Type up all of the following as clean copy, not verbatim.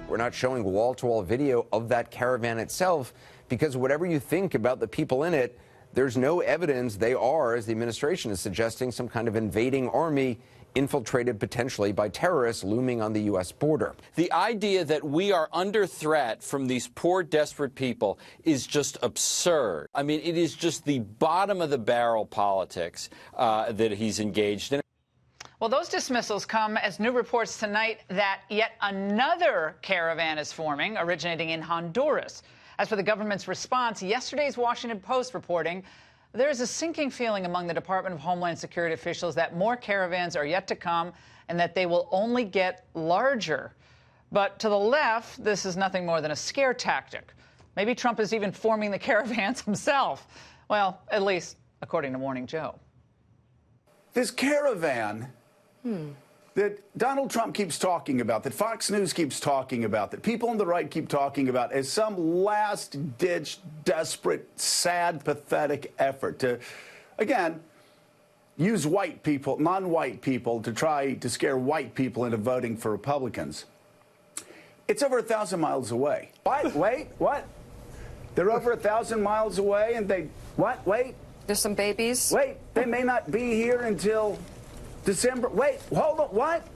we're not showing wall-to-wall video of that caravan itself because whatever you think about the people in it, there's no evidence they are, as the administration is suggesting, some kind of invading army infiltrated potentially by terrorists looming on the U.S. border. The idea that we are under threat from these poor, desperate people is just absurd. I mean, it is just the bottom of the barrel politics that he's engaged in. Well, those dismissals come as new reports tonight that yet another caravan is forming, originating in Honduras. As for the government's response, yesterday's Washington Post reporting there is a sinking feeling among the Department of Homeland Security officials that more caravans are yet to come and that they will only get larger. But to the left, this is nothing more than a scare tactic. Maybe Trump is even forming the caravans himself. Well, at least according to Morning Joe. This caravan that Donald Trump keeps talking about, that Fox News keeps talking about, that people on the right keep talking about as some last-ditch, desperate, sad, pathetic effort to, again, use white people, non-white people, to try to scare white people into voting for Republicans. It's over 1,000 miles away. What? Wait, what? They're over 1,000 miles away and they, what? Wait. There's some babies. Wait, they may not be here until December. Wait, hold on. What?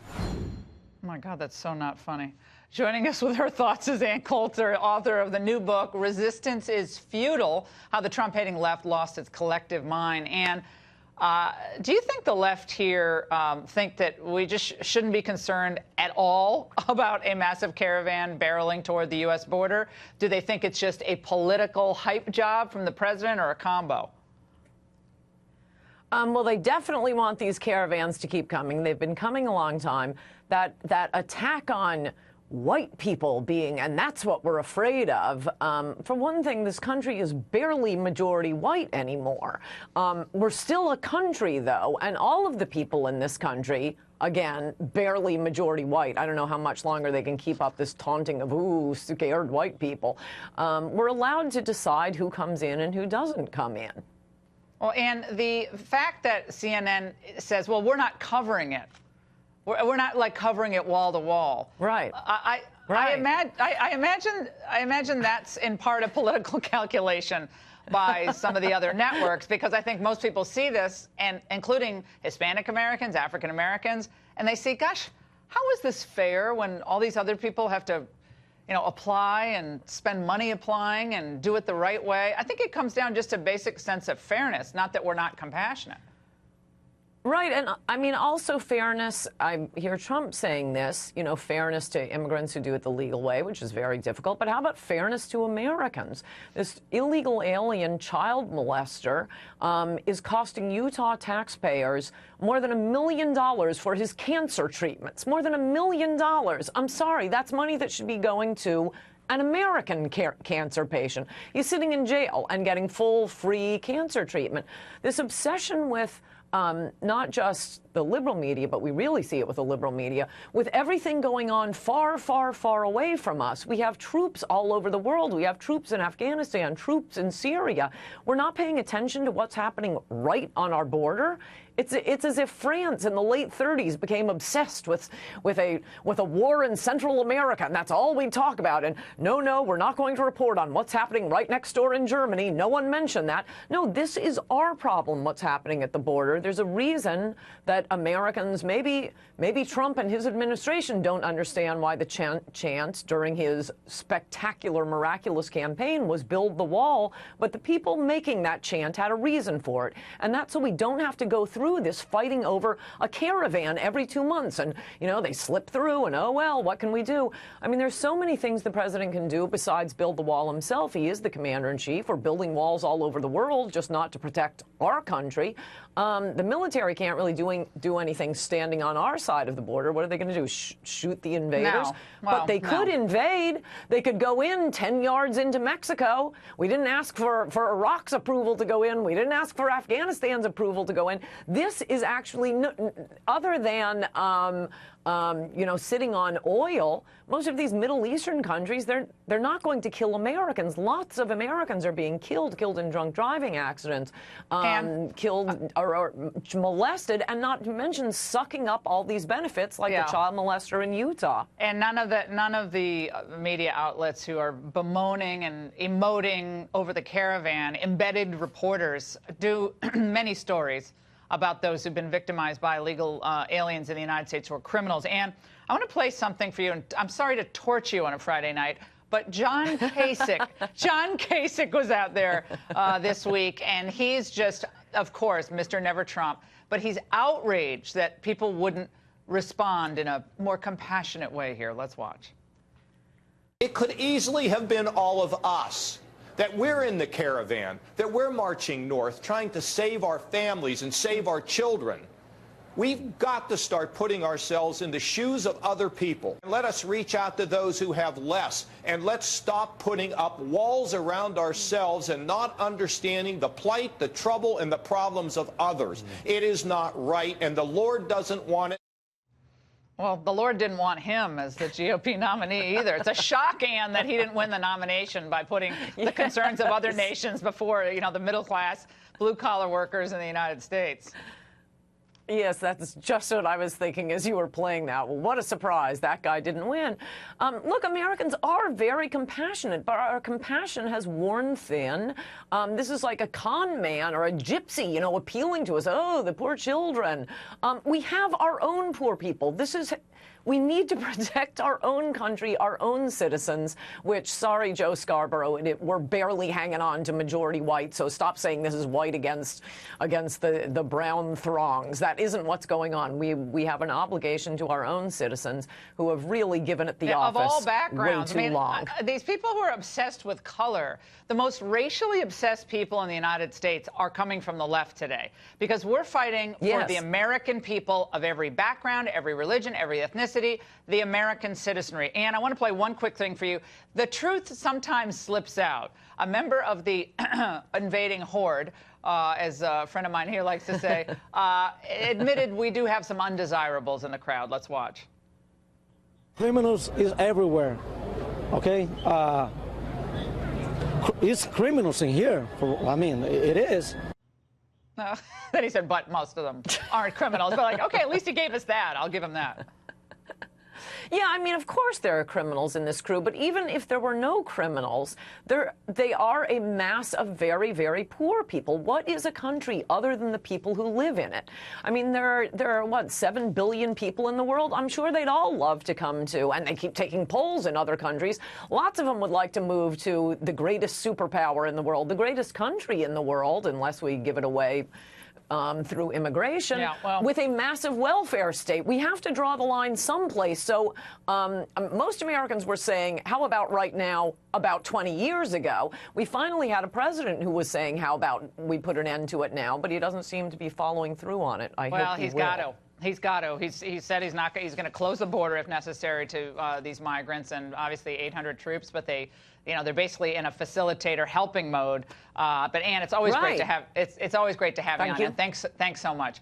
Oh, my God, that's so not funny. Joining us with her thoughts is Ann Coulter, author of the new book, Resistance Is Futile, How the Trump-Hating Left Lost Its Collective Mind. And do you think the left here think that we just shouldn't be concerned at all about a massive caravan barreling toward the U.S. border? Do they think it's just a political hype job from the president or a combo? Well, they definitely want these caravans to keep coming. They've been coming a long time. That attack on white people being, and that's what we're afraid of. For one thing, this country is barely majority white anymore. We're still a country, though, and all of the people in this country, again, barely majority white. I don't know how much longer they can keep up this taunting of, ooh, scared white people. We're allowed to decide who comes in and who doesn't come in. Well, and the fact that CNN says, well, we're not covering it. We're not, like, covering it wall to wall. Right. I imagine that's in part a political calculation by some of the other networks, because I think most people see this, and including Hispanic Americans, African Americans, and they see, gosh, how is this fair when all these other people have to, you know, apply and spend money applying and do it the right way? I think it comes down just to a basic sense of fairness, not that we're not compassionate. Right, and I mean, also fairness, I hear Trump saying this, you know, fairness to immigrants who do it the legal way, which is very difficult, but how about fairness to Americans? This illegal alien child molester is costing Utah taxpayers more than $1 million for his cancer treatments. More than $1 million. I'm sorry, that's money that should be going to an American cancer patient. He's sitting in jail and getting full, free cancer treatment. This obsession with not just the liberal media, but we really see it with the liberal media, with everything going on far, far, far away from us. We have troops all over the world. We have troops in Afghanistan, troops in Syria. We're not paying attention to what's happening right on our border. It's as if France in the late 30s became obsessed with a war in Central America, and that's all we talk about. And no, we're not going to report on what's happening right next door in Germany. No one mentioned that. No, this is our problem, what's happening at the border. There's a reason that Americans, maybe Trump and his administration, don't understand why the chant during his spectacular, miraculous campaign was build the wall. But the people making that chant had a reason for it. And that's so we don't have to go through this fighting over a caravan every 2 months. And, you know, they slip through and, oh, well, what can we do? I mean, there's so many things the president can do besides build the wall himself. He is the commander-in-chief. We're building walls all over the world, just not to protect our country. The military can't really do anything standing on our side of the border. What are they going to do? Shoot the invaders? No. Well, but they could invade. They could go in 10 yards into Mexico. We didn't ask for Iraq's approval to go in. We didn't ask for Afghanistan's approval to go in. This is actually, other than sitting on oil. Most of these Middle Eastern countries, they're not going to kill Americans. Lots of Americans are being killed in drunk driving accidents, killed or molested, and not to mention sucking up all these benefits like the child molester in Utah. And none of the media outlets who are bemoaning and emoting over the caravan, embedded reporters, do many stories about those who've been victimized by illegal aliens in the United States who are criminals. And I want to play something for you, and I'm sorry to torch you on a Friday night, but John Kasich was out there this week, and he's just, of course, Mr. Never Trump, but he's outraged that people wouldn't respond in a more compassionate way here. Let's watch. It could easily have been all of us. That we're in the caravan, that we're marching north, trying to save our families and save our children. We've got to start putting ourselves in the shoes of other people. Let us reach out to those who have less, and let's stop putting up walls around ourselves and not understanding the plight, the trouble, and the problems of others. It is not right, and the Lord doesn't want it. Well, the Lord didn't want him as the GOP nominee either. It's a shock, Ann, that he didn't win the nomination by putting the concerns of other nations before, the middle-class, blue-collar workers in the United States. Yes, that's just what I was thinking as you were playing that. Well, what a surprise. That guy didn't win. Look, Americans are very compassionate, but our compassion has worn thin. This is like a con man or a gypsy, appealing to us. Oh, the poor children. We have our own poor people. We need to protect our own country, our own citizens, which, sorry, Joe Scarborough, we're barely hanging on to majority white, so stop saying this is white against the brown throngs. That isn't what's going on. We have an obligation to our own citizens who have really given it the office of all backgrounds. way too long. These people who are obsessed with color, the most racially obsessed people in the United States are coming from the left today, because we're fighting for the American people of every background, every religion, every ethnicity, the American citizenry. And I want to play one quick thing for you. The truth sometimes slips out. A member of the invading horde, as a friend of mine here likes to say, admitted we do have some undesirables in the crowd. Let's watch. Criminals is everywhere, okay? It's criminals in here. It is. Then he said, but most of them aren't criminals. But okay, at least he gave us that. I'll give him that. Yeah, of course there are criminals in this crew, but even if there were no criminals, they are a mass of very, very poor people. What is a country other than the people who live in it? There are what, 7 billion people in the world? I'm sure they'd all love to come to, and they keep taking polls in other countries. Lots of them would like to move to the greatest superpower in the world, the greatest country in the world, unless we give it away through immigration, with a massive welfare state. We have to draw the line someplace. So most Americans were saying, how about right now, about 20 years ago? We finally had a president who was saying, how about we put an end to it now? But he doesn't seem to be following through on it. I hope he will. He's got to. He said he's going to close the border if necessary to these migrants, and obviously 800 troops. But they're basically in a facilitator helping mode. But Ann, it's always great to have. It's always great to have you on. And thanks so much.